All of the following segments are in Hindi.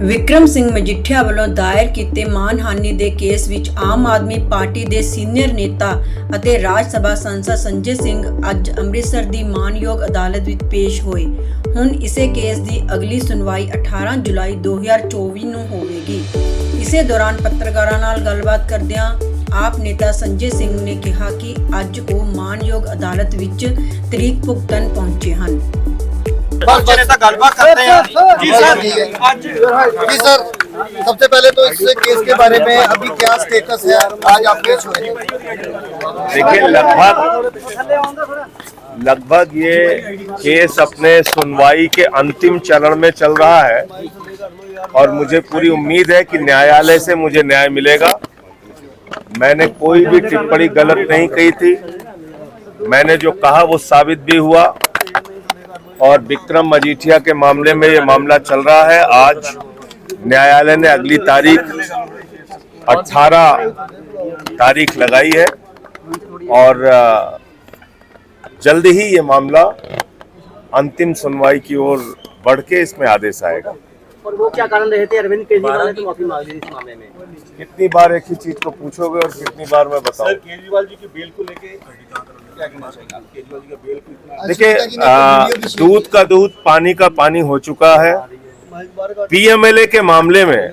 ਵਿਕਰਮ ਸਿੰਘ ਮਜੀਠੀਆ ਵੱਲੋਂ ਦਾਇਰ ਕੀਤੇ ਮਾਨਹਾਨੀ ਦੇ ਕੇਸ ਵਿੱਚ ਆਮ ਆਦਮੀ ਪਾਰਟੀ ਦੇ ਸੀਨੀਅਰ ਨੇਤਾ ਅਤੇ ਰਾਜ ਸਭਾ ਸੰਸਦ ਸੰਜੇ ਸਿੰਘ ਅੱਜ ਅੰਮ੍ਰਿਤਸਰ ਦੀ ਮਾਨਯੋਗ ਅਦਾਲਤ ਵਿੱਚ ਪੇਸ਼ ਹੋਏ। ਹੁਣ ਇਸੇ ਕੇਸ ਦੀ ਅਗਲੀ ਸੁਣਵਾਈ 18 ਜੁਲਾਈ 2024 ਨੂੰ ਹੋਵੇਗੀ। ਇਸੇ ਦੌਰਾਨ ਪੱਤਰਕਾਰਾਂ ਨਾਲ ਗੱਲਬਾਤ ਕਰਦਿਆਂ ਆਪ ਨੇਤਾ ਸੰਜੇ ਸਿੰਘ ਨੇ ਕਿਹਾ ਕਿ ਅੱਜ ਉਹ ਮਾਨਯੋਗ ਅਦਾਲਤ ਵਿੱਚ ਤਰੀਕ ਭੁਗਤਣ ਪਹੁੰਚੇ ਹਨ। जी सर, सबसे पहले तो इस केस के बारे में अभी क्या स्टेटस है, आज आप पेश हुए? देखिए, लगभग ये केस अपने सुनवाई के अंतिम चरण में चल रहा है और मुझे पूरी उम्मीद है कि न्यायालय से मुझे न्याय मिलेगा। मैंने कोई भी टिप्पणी गलत नहीं कही थी, मैंने जो कहा वो साबित भी हुआ। और विक्रम मजीठिया के मामले में ये मामला चल रहा है। आज न्यायालय ने अगली तारीख 18 तारीख लगाई है और जल्द ही ये मामला अंतिम सुनवाई की ओर बढ़ के इसमें आदेश आएगा। और वो क्या कारण रहे थे? अरविंद केजरीवाल ने तो माफी मांग ली इस मामले में। कितनी बार एक ही चीज को पूछोगे और कितनी बार मैं बताऊं? केजरीवाल जी की बेल को लेके क्या कहना चाहिए? केजरीवाल जी का बेल को देखिए, दूध का दूध पानी का पानी हो चुका है। पीएमएलए के मामले में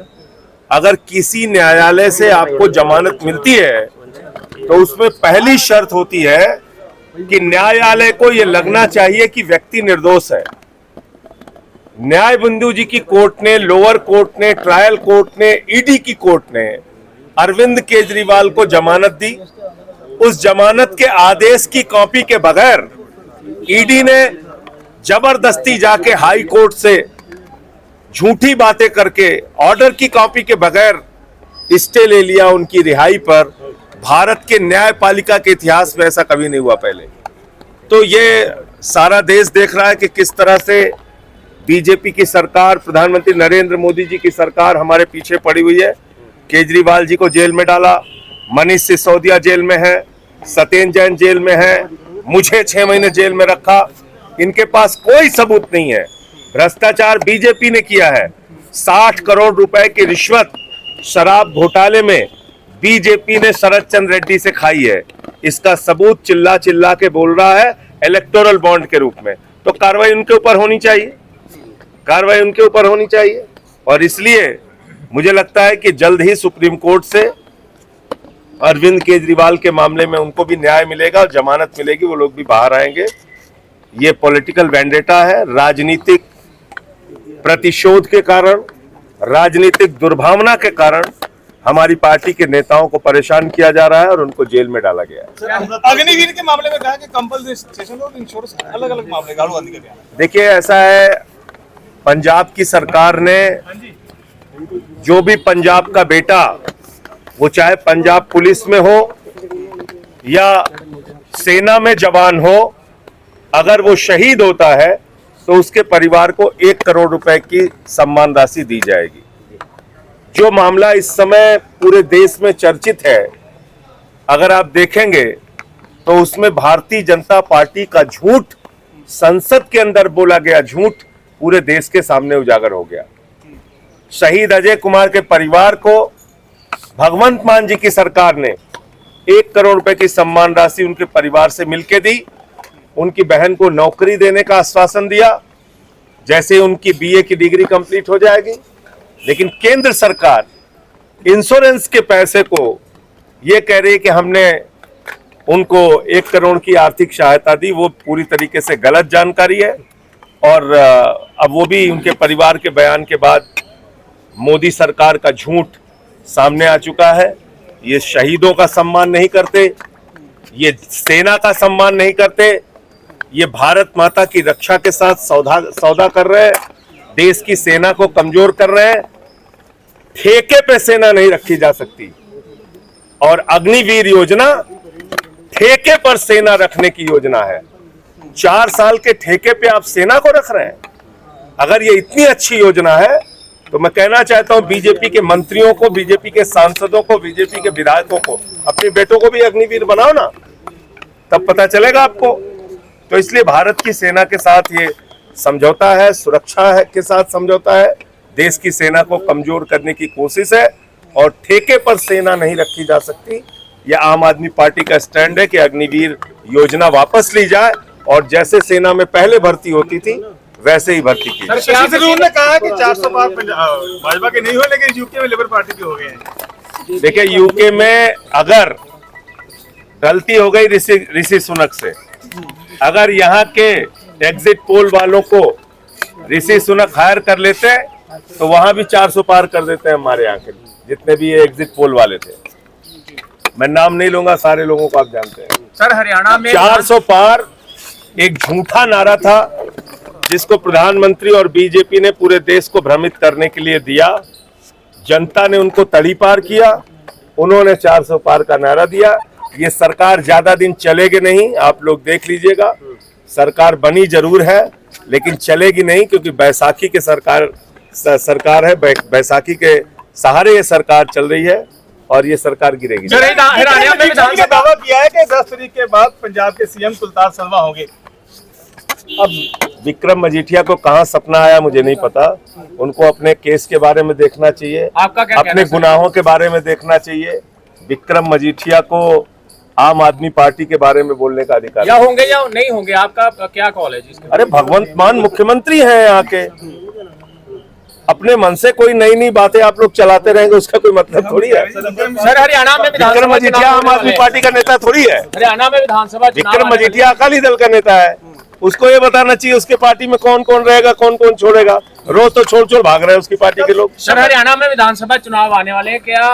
अगर किसी न्यायालय से आपको जमानत मिलती है तो उसमें पहली शर्त होती है कि न्यायालय को यह लगना चाहिए कि व्यक्ति निर्दोष है। न्याय बिंदु जी की कोर्ट ने, लोअर कोर्ट ने, ट्रायल कोर्ट ने, ईडी की कोर्ट ने अरविंद केजरीवाल को जमानत दी। उस जमानत के आदेश की कॉपी के बगैर ईडी ने जबरदस्ती जाके हाई कोर्ट से झूठी बातें करके ऑर्डर की कॉपी के बगैर स्टे ले लिया उनकी रिहाई पर। भारत के न्यायपालिका के इतिहास में ऐसा कभी नहीं हुआ पहले। तो ये सारा देश देख रहा है कि किस तरह से बीजेपी की सरकार, प्रधानमंत्री नरेंद्र मोदी जी की सरकार हमारे पीछे पड़ी हुई है। केजरीवाल जी को जेल में डाला, मनीष सिसोदिया जेल में है, सत्येंद्र जैन जेल में है, मुझे 6 महीने जेल में रखा। इनके पास कोई सबूत नहीं है। भ्रष्टाचार बीजेपी ने किया है। 60 करोड़ रुपए की रिश्वत शराब घोटाले में बीजेपी ने शरद चंद्र रेड्डी से खाई है। इसका सबूत चिल्ला चिल्ला के बोल रहा है इलेक्टोरल बॉन्ड के रूप में। तो कार्रवाई उनके ऊपर होनी चाहिए, कार्रवाई उनके ऊपर होनी चाहिए। और इसलिए मुझे लगता है कि जल्द ही सुप्रीम कोर्ट से अरविंद केजरीवाल के मामले में उनको भी न्याय मिलेगा, जमानत मिलेगी, वो लोग भी बाहर आएंगे। ये पॉलिटिकल वेंडेटा है। राजनीतिक प्रतिशोध के कारण, राजनीतिक दुर्भावना के कारण हमारी पार्टी के नेताओं को परेशान किया जा रहा है और उनको जेल में डाला गया है। अग्निवीर के मामले में कहा कि कंपल्सरी और इंश्योरेंस अलग-अलग मामले गाड़ू आदि का। देखिए, ऐसा है, पंजाब की सरकार ने जो भी पंजाब का बेटा, वो चाहे पंजाब पुलिस में हो या सेना में जवान हो, अगर वो शहीद होता है तो उसके परिवार को 1 करोड़ रुपए की सम्मान राशि दी जाएगी। जो मामला इस समय पूरे देश में चर्चित है, अगर आप देखेंगे तो उसमें भारतीय जनता पार्टी का झूठ, संसद के अंदर बोला गया झूठ पूरे देश के सामने उजागर हो गया। शहीद अजय कुमार के परिवार को भगवंत मान जी की सरकार ने 1 करोड़ रुपए की सम्मान राशि उनके परिवार से मिलकर दी। उनकी बहन को नौकरी देने का आश्वासन दिया जैसे उनकी बीए की डिग्री कंप्लीट हो जाएगी। लेकिन केंद्र सरकार इंश्योरेंस के पैसे को ये कह रही है कि हमने उनको 1 करोड़ की आर्थिक सहायता दी। वो पूरी तरीके से गलत जानकारी है और अब वो भी उनके परिवार के बयान के बाद मोदी सरकार का झूठ सामने आ चुका है। ये शहीदों का सम्मान नहीं करते, ये सेना का सम्मान नहीं करते, ये भारत माता की रक्षा के साथ सौदा कर रहे हैं, देश की सेना को कमजोर कर रहे हैं। ठेके पे सेना नहीं रखी जा सकती और अग्निवीर योजना ठेके पर सेना रखने की योजना है। 4 साल के ठेके पे आप सेना को रख रहे हैं। अगर ये इतनी अच्छी योजना है तो मैं कहना चाहता हूं बीजेपी के मंत्रियों को, बीजेपी के सांसदों को, बीजेपी के विधायकों को, अपने बेटों को भी अग्निवीर बनाओ ना, तब पता चलेगा आपको। तो इसलिए भारत की सेना के साथ ये समझौता है, सुरक्षा है के साथ समझौता है देश की सेना को कमजोर करने की कोशिश है और ठेके पर सेना नहीं रखी जा सकती। यह आम आदमी पार्टी का स्टैंड है कि अग्निवीर योजना वापस ली जाए और जैसे सेना में पहले भर्ती होती थी वैसे ही भर्ती की जाए। शशि थरूर ने कहा कि 400 पार भाजपा के नहीं हुए, लेकिन यूके में लेबर पार्टी के हो गए हैं। देखिए, यूके में अगर गलती हो गई ऋषि सुनक से, अगर यहाँ के एग्जिट पोल वालों को ऋषि सुनक हायर कर लेते तो वहां भी 400 पार कर देते हैं हमारे यहाँ के जितने भी ये एग्जिट पोल वाले थे। मैं नाम नहीं लूंगा, सारे लोगों को आप जानते हैं। सर, हरियाणा में 400 पार एक झूठा नारा था जिसको प्रधानमंत्री और बीजेपी ने पूरे देश को भ्रमित करने के लिए दिया। जनता ने उनको तड़ी पार किया, उन्होंने 400 पार का नारा दिया। ये सरकार ज्यादा दिन चलेगी नहीं, आप लोग देख लीजिएगा। सरकार बनी जरूर है लेकिन चलेगी नहीं, क्योंकि बैसाखी के सरकार है, बैसाखी के सहारे ये सरकार चल रही है और ये सरकार गिरेगी। हरियाणा में विधानसभा दावा किया है कि 10 तारीख के बाद पंजाब के सीएम कुलतार संधवा होंगे। अब विक्रम मजीठिया को कहाँ सपना आया मुझे नहीं पता। उनको अपने केस के बारे में देखना चाहिए, आपका क्या अपने गुनाहों के बारे में देखना चाहिए। विक्रम मजीठिया को आम आदमी पार्टी के बारे में बोलने का अधिकार या होंगे या नहीं होंगे, आपका क्या कॉल है जिसके? अरे भगवंत मान मुख्यमंत्री हैं यहाँ के, अपने मन से कोई नई नई बातें आप लोग चलाते रहेंगे उसका कोई मतलब थोड़ी है। सर, हरियाणा में विक्रम मजीठिया आम आदमी पार्टी का नेता थोड़ी है। हरियाणा में विधानसभा विक्रम मजीठिया अकाली दल का नेता है, उसको ये बताना चाहिए उसके पार्टी में कौन कौन रहेगा, कौन कौन छोड़ेगा। रोज तो छोड़ छोड़ भाग रहे हैं उसकी पार्टी के लोग। सर, हरियाणा में विधानसभा चुनाव आने वाले हैं, क्या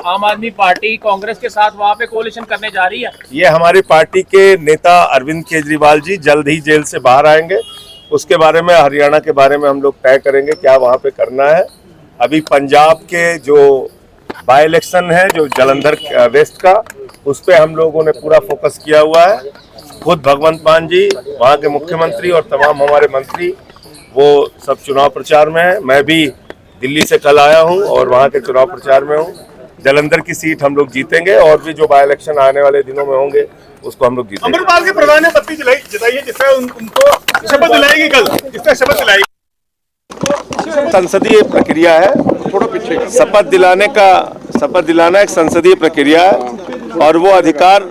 आम आदमी पार्टी कांग्रेस के साथ वहां पे कोalition करने जा रही है? ये हमारी पार्टी के नेता अरविंद केजरीवाल जी जल्द ही जेल से बाहर आएंगे, उसके बारे में हरियाणा के बारे में हम लोग तय करेंगे क्या वहां पे करना है। अभी पंजाब के जो बाई इलेक्शन है जो जालंधर वेस्ट का, उस पर हम लोगों ने पूरा फोकस किया हुआ है। खुद भगवंत मान जी, वहाँ के मुख्यमंत्री और तमाम हमारे मंत्री वो सब चुनाव प्रचार में है। मैं भी दिल्ली से कल आया हूँ और वहाँ के चुनाव प्रचार में हूँ। जालंधर की सीट हम लोग जीतेंगे और भी जो बाई इलेक्शन आने वाले दिनों में होंगे उसको हम लोग जीतेंगे। अमरपाल के प्रधान ने पत्ती जताई है जिससे उनको शपथ दिलाएगी, कल जिससे शपथ दिलाएगी। संसदीय प्रक्रिया है, थोड़ा पीछे शपथ दिलाना एक संसदीय प्रक्रिया है और वो अधिकार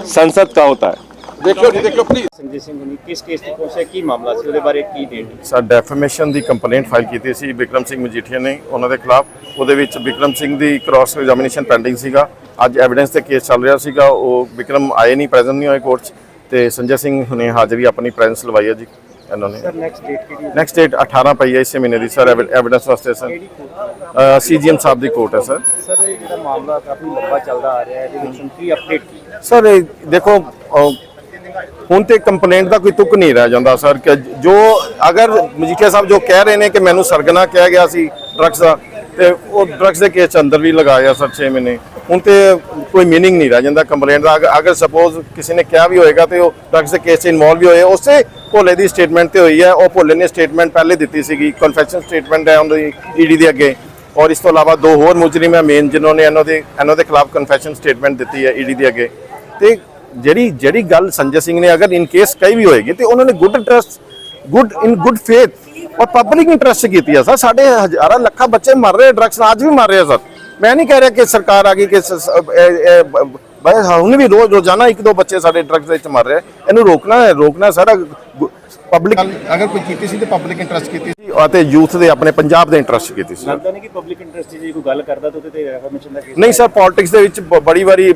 संसद का होता है। ਦੇਖੋ ਪਲੀਜ਼ ਸੰਜੇ ਸਿੰਘ ਨੂੰ ਕਿਸ ਕੇਸ ਤੇ ਪਹੁੰਚਿਆ, ਕੀ ਮਾਮਲਾ ਸੀ, ਉਹਦੇ ਬਾਰੇ ਕੀ ਡੇਟ? ਸਰ ਡੈਫੇਮੇਸ਼ਨ ਦੀ ਕੰਪਲੇਂਟ ਫਾਈਲ ਕੀਤੀ ਸੀ ਵਿਕਰਮ ਸਿੰਘ ਮਜੀਠੀਆ ਨੇ ਉਹਨਾਂ ਦੇ ਖਿਲਾਫ। ਉਹਦੇ ਵਿੱਚ ਵਿਕਰਮ ਸਿੰਘ ਦੀ ਕ੍ਰਾਸ ਐਗਜ਼ਾਮੀਨੇਸ਼ਨ ਪੈਂਡਿੰਗ ਸੀਗਾ। ਅੱਜ ਐਵੀਡੈਂਸ ਤੇ ਕੇਸ ਚੱਲ ਰਿਹਾ ਸੀਗਾ। ਉਹ ਵਿਕਰਮ ਆਏ ਨਹੀਂ, ਪ੍ਰੈਜ਼ੈਂਟ ਨਹੀਂ ਹੋਏ ਕੋਰਟ 'ਚ, ਤੇ ਸੰਜੇ ਸਿੰਘ ਹੁਣੇ ਹਾਜ਼ਰੀ ਆਪਣੀ ਪ੍ਰੈਜ਼ੈਂਸ ਲਵਾਈ ਹੈ ਜੀ ਇਹਨਾਂ ਨੇ। ਸਰ ਨੈਕਸਟ ਡੇਟ ਕਿਹੜੀ? ਨੈਕਸਟ ਡੇਟ 18 ਪਈ ਹੈ ਇਸੇ ਮਹੀਨੇ ਦੀ ਸਰ, ਐਵੀਡੈਂਸ ਵਾਸਤੇ ਸਰ। ਸੀਜੀਐਮ ਸਾਹਿਬ ਦੀ ਕੋਰਟ ਹੈ ਸਰ। ਸਰ ਇਹ ਜਿਹੜਾ ਮਾਮਲਾ ਕਾਫੀ ਲੰਬਾ ਚੱਲਦਾ ਆ ਰਿਹਾ ਹੈ, ਇਹਦੇ ਵਿੱਚ ਕੀ ਅਪਡੇਟ ਕੀ ਹੈ? ਸਰ ਇਹ ਦੇਖੋ ਹੁਣ ਤੇ ਕੰਪਲੇਂਟ ਦਾ ਕੋਈ ਤੁਕ ਨਹੀਂ ਰਹਿ ਜਾਂਦਾ ਸਰ। ਕਿ ਜੋ ਅਗਰ ਮਜੀਠੀਆ ਸਾਹਿਬ ਜੋ ਕਹਿ ਰਹੇ ਨੇ ਕਿ ਮੈਨੂੰ ਸਰਗਨਾ ਕਿਹਾ ਗਿਆ ਸੀ ਡਰੱਗਸ ਦਾ, ਤੇ ਉਹ ਡਰੱਗਸ ਦੇ ਕੇਸ 'ਚ ਅੰਦਰ ਵੀ ਲਗਾਇਆ ਸਰ 6 ਮਹੀਨੇ। ਹੁਣ ਤੇ ਕੋਈ ਮੀਨਿੰਗ ਨਹੀਂ ਰਹਿ ਜਾਂਦਾ ਕੰਪਲੇਂਟ ਦਾ। ਅਗਰ ਸਪੋਜ਼ ਕਿਸੇ ਨੇ ਕਿਹਾ ਵੀ ਹੋਏਗਾ ਤੇ ਉਹ ਡਰੱਗਸ ਦੇ ਕੇਸ 'ਚ ਇਨਵੋਲਵ ਵੀ ਹੋਏ, ਉਸੇ ਭੋਲੇ ਦੀ ਸਟੇਟਮੈਂਟ ਤੇ ਹੋਈ ਹੈ। ਉਹ ਭੋਲੇ ਨੇ ਸਟੇਟਮੈਂਟ ਪਹਿਲੇ ਦਿੱਤੀ ਸੀਗੀ, ਕਨਫੈਸ਼ਨ ਸਟੇਟਮੈਂਟ ਹੈ ਉਹਦੀ ਈਡੀ ਦੇ ਅੱਗੇ। ਔਰ ਇਸ ਤੋਂ ਇਲਾਵਾ 2 ਹੋਰ ਮੁਜਰਿਮ ਹੈ ਮੇਨ ਜਿਨ੍ਹਾਂ ਨੇ ਇਹਨਾਂ ਦੇ ਖਿਲਾਫ ਕਨਫੈਸ਼ਨ ਸਟੇਟਮੈਂਟ ਦਿੱਤੀ ਹੈ ਈਡੀ ਦੇ ਅੱਗੇ। ਤੇ ਜਿਹੜੀ ਗੱਲ ਸੰਜੇ ਸਿੰਘ ਨੇ ਅਗਰ ਇਨ ਕੇਸ ਕਹੀ ਵੀ ਹੋਏਗੀ ਤੇ ਉਹਨਾਂ ਨੇ ਗੁੱਡ ਫੇਥ और पब्लिक इंटरेस्ट से की है सर। साढ़े हजारा लखा बच्चे मर रहे ड्रग्स, आज भी मर रहे हैं सर। मैं नहीं कह रहा कि सरकार आ गई कि हमने भी रोजाना 1-2 बच्चे साढ़े ड्रग्स मर रहे हैं। इन्हें रोकना सर। पब्लिक अगर कोई की थी तो पब्लिक इंटरेस्ट की थी, यूथ ਦੇ ਆਪਣੇ ਪੰਜਾਬ ਦੇ ਇੰਟਰਸਟ ਕੀਤੀ ਸੀ। ਲੱਗਦਾ ਨਹੀਂ ਕਿ ਪਬਲਿਕ ਇੰਟਰਸਟ ਦੀ ਕੋਈ ਗੱਲ ਕਰਦਾ ਤਾਂ ਉਹਦੇ ਤੇ ਰੈਫਰਮੇਸ਼ਨ ਦਾ ਕੇਸ? ਨਹੀਂ ਸਰ, ਪੋਲਿਟਿਕਸ ਦੇ ਵਿੱਚ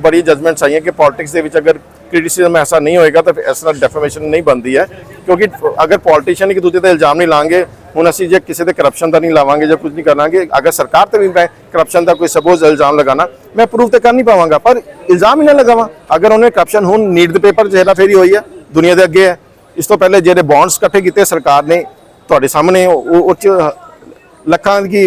ਬੜੀ ਜਜਮੈਂਟਸ ਆਈਆਂ ਕਿ ਪੋਲਿਟਿਕਸ ਦੇ ਵਿੱਚ ਅਗਰ क्रिटिसिज्म ऐसा नहीं होएगा तो इस तरह डेफेमेशन नहीं बनती है। क्योंकि अगर पॉलिटिशियन एक दूसरे पर इल्जाम नहीं लाएंगे, हूँ असी जो किसी के करप्शन का नहीं लावांगे जो कुछ नहीं करांगे, अगर सरकार पर भी मैं करप्शन का कोई सपोज इल्जाम लगाना मैं प्रूव तो कर नहीं पावांगा, पर इल्जाम ही ना लगावा। अगर उन्हें करप्शन हूँ नीट दे पेपर हेरा फेरी हुई है, दुनिया के अगे है। इस तो पहले जो बॉन्ड्स इकट्ठे किए सरकार ने तुहाडे सामने ਲੱਖਾਂ की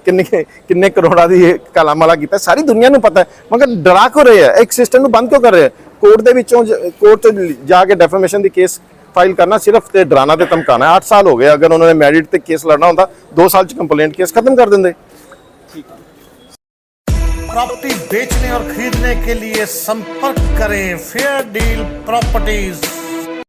किन्ने करोड़ों की काला माला किया, सारी दुनिया को पता है। मगर डरा क्यों रहे हैं, एक सिस्टम को बंद क्यों कर रहे हैं? कोर्ट जाके डेफेमेशन की केस फाइल करना सिर्फ ते डराना ते धमकाना है। 8 साल हो गए, अगर उन्होंने मैरिट ते केस लड़ना होता 2 साल कंप्लेंट केस खत्म कर देंगे। प्रॉपर्टी बेचने और खरीदने के लिए संपर्क करें फेयर डील प्रॉपर्टीज।